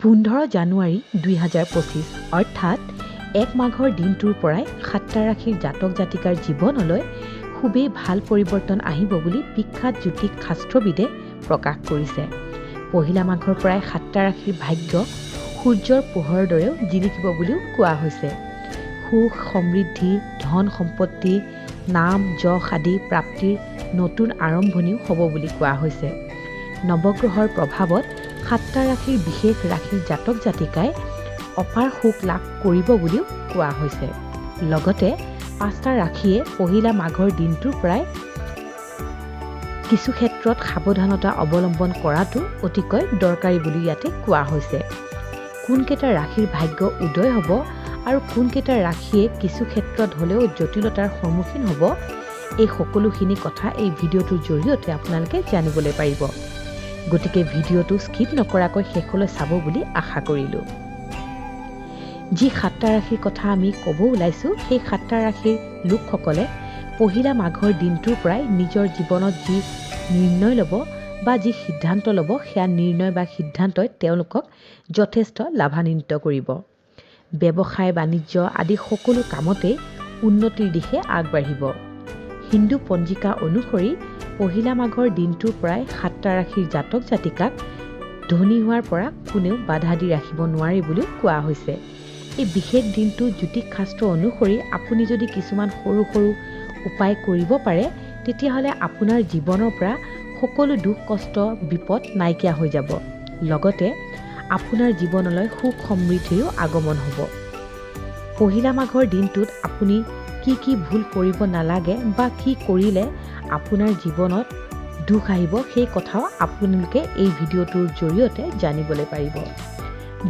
15 জানুৱাৰী 2025 অৰ্থাৎ 1 মাঘৰ দিনটোৰ পৰাই সাতটা ৰাশিৰ জাতক জাতিকাৰ জীৱনলৈ খুবেই ভাল পৰিৱৰ্তন আহিব বুলি বিখ্যাত জ্যোতিষ শাস্ত্ৰবিদে প্ৰকাশ কৰিছে। পহিলা মাঘৰ পৰাই সাতটা ৰাশিৰ ভাগ্য সূৰ্যৰ পোহৰৰ দৰেও জিলিকিব বুলিও কোৱা হৈছে। সুখ, সমৃদ্ধি, ধন সম্পত্তি, নাম যশ আদি প্ৰাপ্তিৰ নতুন আৰম্ভণিও হ'ব বুলি কোৱা হৈছে। নৱগ্ৰহৰ প্ৰভাৱত সাতটা ৰাশিৰ বিশেষ ৰাশিৰ জাতক জাতিকাই অপাৰ সুখ লাভ কৰিব বুলিও কোৱা হৈছে। লগতে 5টা ৰাশিয়ে পহিলা মাঘৰ দিনটোৰ পৰাই কিছু ক্ষেত্ৰত সাৱধানতা অৱলম্বন কৰাটো অতিকৈ দৰকাৰী বুলি ইয়াতে কোৱা হৈছে। কোনকেইটা ৰাশিৰ ভাগ্য উদয় হ'ব আৰু কোনকেইটা ৰাশিয়ে কিছু ক্ষেত্ৰত হ'লেও জটিলতাৰ সন্মুখীন হ'ব, এই সকলোখিনি কথা এই ভিডিঅ'টোৰ জৰিয়তে আপোনালোকে জানিবলৈ পাৰিব। গতিকে ভিডিঅ'টো স্কিপ নকৰাকৈ শেষলৈ চাব বুলি আশা কৰিলোঁ। যি 7টা ৰাশিৰ কথা আমি ক'ব ওলাইছোঁ, সেই 7টা ৰাশিৰ লোকসকলে পহিলা মাঘৰ দিনটোৰ পৰাই নিজৰ জীৱনত যি নিৰ্ণয় ল'ব বা যি সিদ্ধান্ত ল'ব, সেয়া নিৰ্ণয় বা সিদ্ধান্তই তেওঁলোকক যথেষ্ট লাভান্বিত কৰিব। ব্যৱসায় বাণিজ্য আদি সকলো কামতেই উন্নতিৰ দিশে আগবাঢ়িব। হিন্দু পঞ্জিকা অনুসৰি পহিলা মাঘৰ দিনটোৰ পৰাই 7টা ৰাশিৰ জাতক জাতিকাক ধনী হোৱাৰ পৰা কোনেও বাধা দি ৰাখিব নোৱাৰে বুলিও কোৱা হৈছে। এই বিশেষ দিনটো জ্যোতিষ শাস্ত্ৰ অনুসৰি আপুনি যদি কিছুমান সৰু সৰু উপায় কৰিব পাৰে, তেতিয়াহ'লে আপোনাৰ জীৱনৰ পৰা সকলো দুখ কষ্ট বিপদ নাইকিয়া হৈ যাব। লগতে আপোনাৰ জীৱনলৈ সুখ সমৃদ্ধিৰো আগমন হ'ব। পহিলা মাঘৰ দিনটোত আপুনি কি ভুল কৰিব নালাগে বা কি কৰিলে আপোনাৰ জীৱনত দুখ আহিব, সেই কথাও আপোনালোকে এই ভিডিঅ'টোৰ জৰিয়তে জানিবলৈ পাৰিব।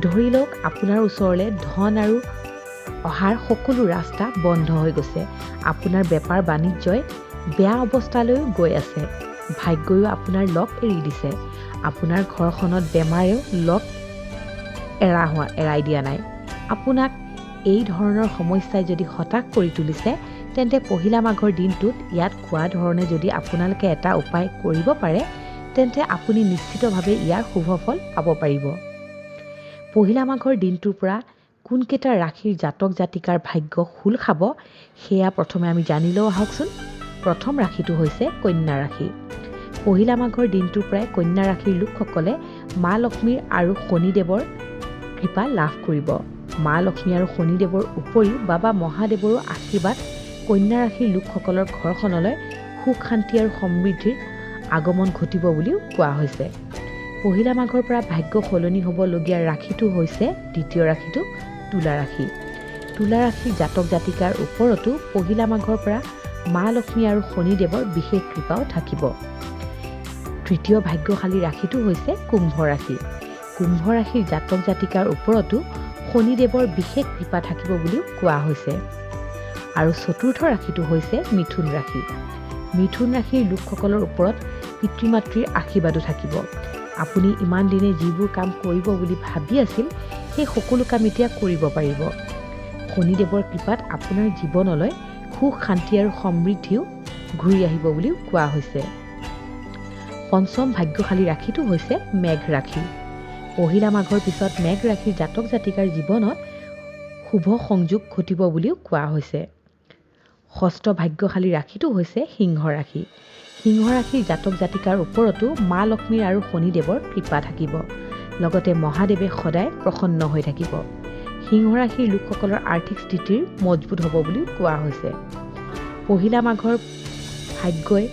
ধৰি লওক আপোনাৰ ওচৰলৈ ধন আৰু অহাৰ সকলো ৰাস্তা বন্ধ হৈ গৈছে। আপোনাৰ বেপাৰ বাণিজ্যই বেয়া অৱস্থালৈ গৈ আছে। ভাগ্যও আপোনাৰ লগ এৰি দিছে। আপোনাৰ ঘৰখনত বেমাৰেও লগ এৰাই দিয়া নাই। আপোনাক এই ধৰণৰ সমস্যাই যদি হতাশ কৰি তুলিছে, তেন্তে পহিলা মাঘৰ দিনটোত ইয়াত কোৱা ধৰণে যদি আপোনালোকে এটা উপায় কৰিব পাৰে, তেন্তে আপুনি নিশ্চিতভাৱে ইয়াৰ শুভফল পাব পাৰিব। পহিলা মাঘৰ দিনটোৰ পৰা কোনকেইটা ৰাশিৰ জাতক জাতিকাৰ ভাগ্য খোল খাব, সেয়া প্ৰথমে আমি জানি লওঁ আহকচোন। প্ৰথম ৰাশিটো হৈছে কন্যা ৰাশি। পহিলা মাঘৰ দিনটোৰ পৰাই কন্যা ৰাশিৰ লোকসকলে মা লক্ষ্মীৰ আৰু শনিদেৱৰ কৃপা লাভ কৰিব। মা লক্ষ্মী আৰু শনিদেৱৰ উপৰিও বাবা মহাদেৱৰো আশীৰ্বাদ কন্যা ৰাশিৰ লোকসকলৰ ঘৰখনলৈ সুখ শান্তি আৰু সমৃদ্ধিৰ আগমন ঘটিব বুলিও কোৱা হৈছে। পহিলা মাঘৰ পৰা ভাগ্য সলনি হ'বলগীয়া ৰাশিটো হৈছে দ্বিতীয় ৰাশিটো তুলা ৰাশি। তুলা ৰাশিৰ জাতক জাতিকাৰ ওপৰতো পহিলা মাঘৰ পৰা মা লক্ষ্মী আৰু শনিদেৱৰ বিশেষ কৃপাও থাকিব। তৃতীয় ভাগ্যশালী ৰাশিটো হৈছে কুম্ভ ৰাশি। কুম্ভ ৰাশিৰ জাতক জাতিকাৰ ওপৰতো শনিদেৱৰ বিশেষ কৃপা থাকিব বুলিও কোৱা হৈছে। আৰু চতুৰ্থ ৰাশিটো হৈছে মিথুন ৰাশি। মিথুন ৰাশিৰ লোকসকলৰ ওপৰত পিতৃ মাতৃৰ আশীৰ্বাদো থাকিব। আপুনি ইমান দিনে যিবোৰ কাম কৰিব বুলি ভাবি আছিল, সেই সকলো কাম এতিয়া কৰিব পাৰিব। শনিদেৱৰ কৃপাত আপোনাৰ জীৱনলৈ সুখ শান্তি আৰু সমৃদ্ধিও ঘূৰি আহিব বুলিও কোৱা হৈছে। পঞ্চম ভাগ্যশালী ৰাশিটো হৈছে মেঘ ৰাশি। পহিলা মাঘৰ পিছত মেঘ ৰাশিৰ জাতক জাতিকাৰ জীৱনত শুভ সংযোগ ঘটিব বুলিও কোৱা হৈছে। ষষ্ঠ ভাগ্যশালী ৰাশিটো হৈছে সিংহ ৰাশি। সিংহ ৰাশিৰ জাতক জাতিকাৰ ওপৰতো মা লক্ষ্মীৰ আৰু শনিদেৱৰ কৃপা থাকিব। লগতে মহাদেৱে সদায় প্ৰসন্ন হৈ থাকিব। সিংহ ৰাশিৰ লোকসকলৰ আৰ্থিক স্থিতিৰ মজবুত হ'ব বুলিও কোৱা হৈছে। পহিলা মাঘৰ ভাগ্যই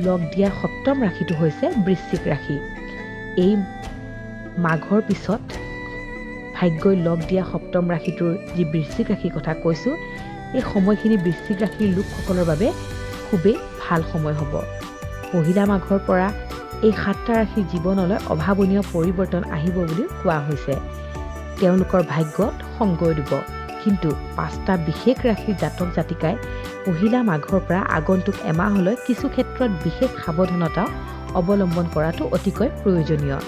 লগ দিয়া সপ্তম ৰাশিটো হৈছে বৃশ্চিক ৰাশি। এই মাঘৰ পিছত ভাগ্যই লগ দিয়া সপ্তম ৰাশিটোৰ যি বৃশ্চিক ৰাশিৰ কথা কৈছোঁ, এই সময়খিনি বৃশ্চিক ৰাশিৰ লোকসকলৰ বাবে খুবেই ভাল সময় হ'ব। পহিলা মাঘৰ পৰা এই 7টা ৰাশিৰ জীৱনলৈ অভাৱনীয় পৰিৱৰ্তন আহিব বুলিও কোৱা হৈছে। তেওঁলোকৰ ভাগ্যত সংগয় দিব। কিন্তু 5টা বিশেষ ৰাশিৰ জাতক জাতিকাই পহিলা মাঘৰ পৰা আগন্তুক এমাহলৈ কিছু ক্ষেত্ৰত বিশেষ সাৱধানতা অৱলম্বন কৰাটো অতিকৈ প্ৰয়োজনীয়।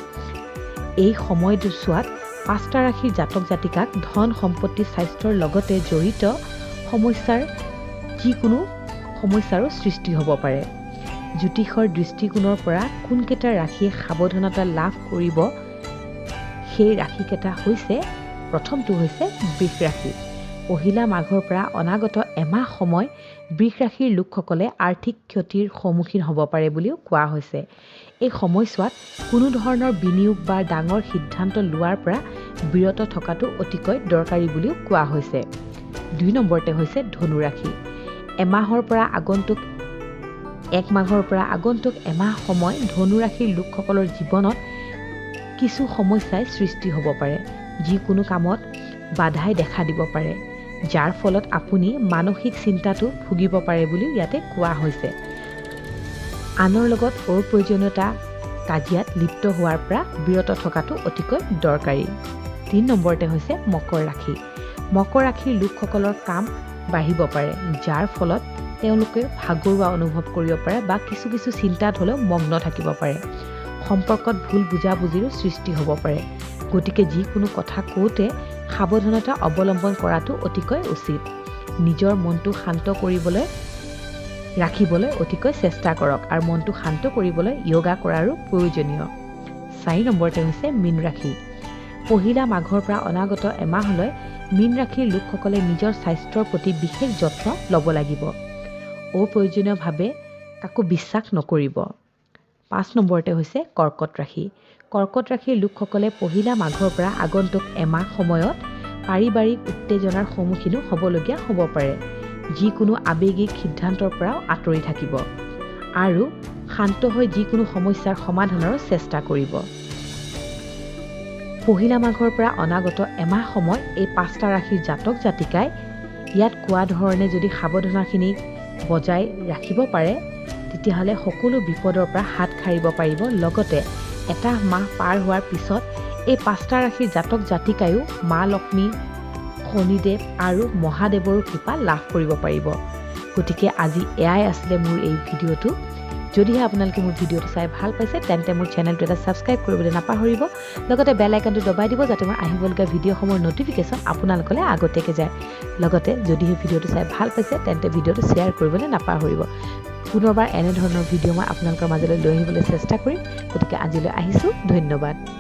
এই সময়ছোৱাত 5টা ৰাশিৰ জাতক জাতিকাক ধন সম্পত্তি স্বাস্থ্যৰ লগতে জড়িত যিকোনো সমস্যাৰো সৃষ্টি হ'ব পাৰে। জ্যোতিষৰ দৃষ্টিকোণৰ পৰা কোনকেইটা ৰাশিয়ে সাৱধানতা লাভ কৰিব, সেই ৰাশিকেইটা হৈছে প্ৰথমটো হৈছে বৃষ ৰাশি। পহিলা মাঘৰ পৰা অনাগত এমাহ সময় বৃষ ৰাশিৰ লোকসকলে আৰ্থিক ক্ষতিৰ সন্মুখীন হ'ব পাৰে বুলিও কোৱা হৈছে। এই সময়ছোৱাত কোনো ধৰণৰ বিনিয়োগ বা ডাঙৰ সিদ্ধান্ত লোৱাৰ পৰা বিৰত থকাটো অতিকৈ দৰকাৰী বুলিও কোৱা হৈছে। 2 নম্বৰতে হৈছে ধনু ৰাশি। এক মাঘৰ পৰা আগন্তুক এমাহ সময় ধনু ৰাশিৰ লোকসকলৰ জীৱনত কিছু সমস্যাই সৃষ্টি হ'ব পাৰে। যিকোনো কামত বাধাই দেখা দিব পাৰে, যাৰ ফলত আপুনি মানসিক চিন্তাটো ভুগিব পাৰে বুলিও ইয়াতে কোৱা হৈছে। আনৰ লগত অপ্ৰয়োজনীয়তা কাজিয়াত লিপ্ত হোৱাৰ পৰা বিৰত থকাটো অতিকৈ দৰকাৰী। 3 নম্বৰতে হৈছে মকৰ ৰাশি। মকৰ ৰাশিৰ লোকসকলৰ কাম বাঢ়িব পাৰে, যাৰ ফলত তেওঁলোকে ভাগৰুৱা অনুভৱ কৰিব পাৰে বা কিছু চিন্তাত হ'লেও মগ্ন থাকিব পাৰে। সম্পৰ্কত ভুল বুজাবুজিৰো সৃষ্টি হ'ব পাৰে। গতিকে যিকোনো কথা কওঁতে সাৱধানতা অৱলম্বন কৰাটো অতিকৈ উচিত। নিজৰ মনটো শান্ত ৰাখিবলৈ অতিকৈ চেষ্টা কৰক আৰু মনটো শান্ত কৰিবলৈ য়োগা কৰাৰো প্ৰয়োজনীয়। 4 নম্বৰতে হৈছে মীন ৰাশি। পহিলা মাঘৰ পৰা অনাগত এমাহলৈ মীন ৰাশিৰ লোকসকলে নিজৰ স্বাস্থ্যৰ প্ৰতি বিশেষ যত্ন ল'ব লাগিব। অপ্ৰয়োজনীয়ভাৱে কাকো বিশ্বাস নকৰিব। 5 নম্বৰতে হৈছে কৰ্কট ৰাশি। কৰ্কট ৰাশিৰ লোকসকলে পহিলা মাঘৰ পৰা আগন্তুক এমাহ সময়ত পাৰিবাৰিক উত্তেজনাৰ সন্মুখীনো হ'বলগীয়া হ'ব পাৰে। যিকোনো আৱেগিক সিদ্ধান্তৰ পৰাও আঁতৰি থাকিব আৰু শান্ত হৈ যিকোনো সমস্যাৰ সমাধানৰ চেষ্টা কৰিব। পহিলা মাঘৰ পৰা অনাগত এমাহ সময় এই 5টা ৰাশিৰ জাতক জাতিকাই ইয়াত কোৱা ধৰণে যদি সাৱধানতাখিনি বজাই ৰাখিব পাৰে, তেতিয়াহ'লে সকলো বিপদৰ পৰা হাত সাৰিব পাৰিব। লগতে এটা মাহ পাৰ হোৱাৰ পিছত এই 5টা ৰাশিৰ জাতক জাতিকায়ো মা লক্ষ্মী, শনিদেৱ আৰু মহাদেৱৰো কৃপা লাভ কৰিব পাৰিব। গতিকে আজি এয়াই আছিলে মোৰ এই ভিডিঅ'টো। যদিহে আপোনালোকে মোৰ ভিডিঅ'টো চাই ভাল পাইছে, তেন্তে মোৰ চেনেলটো এটা ছাবস্ক্ৰাইব কৰিবলৈ নাপাহৰিব। লগতে বেল আইকনটো দবাই দিব, যাতে মোৰ আহিবলগীয়া ভিডিঅ'সমূহৰ ন'টিফিকেশ্যন আপোনালোকলৈ আগতীয়াকৈ যায়। লগতে যদিহে ভিডিঅ'টো চাই ভাল পাইছে, তেন্তে ভিডিঅ'টো শ্বেয়াৰ কৰিবলৈ নাপাহৰিব। পুনৰবাৰ এনেধৰণৰ ভিডিঅ' মই আপোনালোকৰ মাজলৈ লৈ আহিবলৈ চেষ্টা কৰিম। গতিকে আজিলৈ আহিছোঁ, ধন্যবাদ।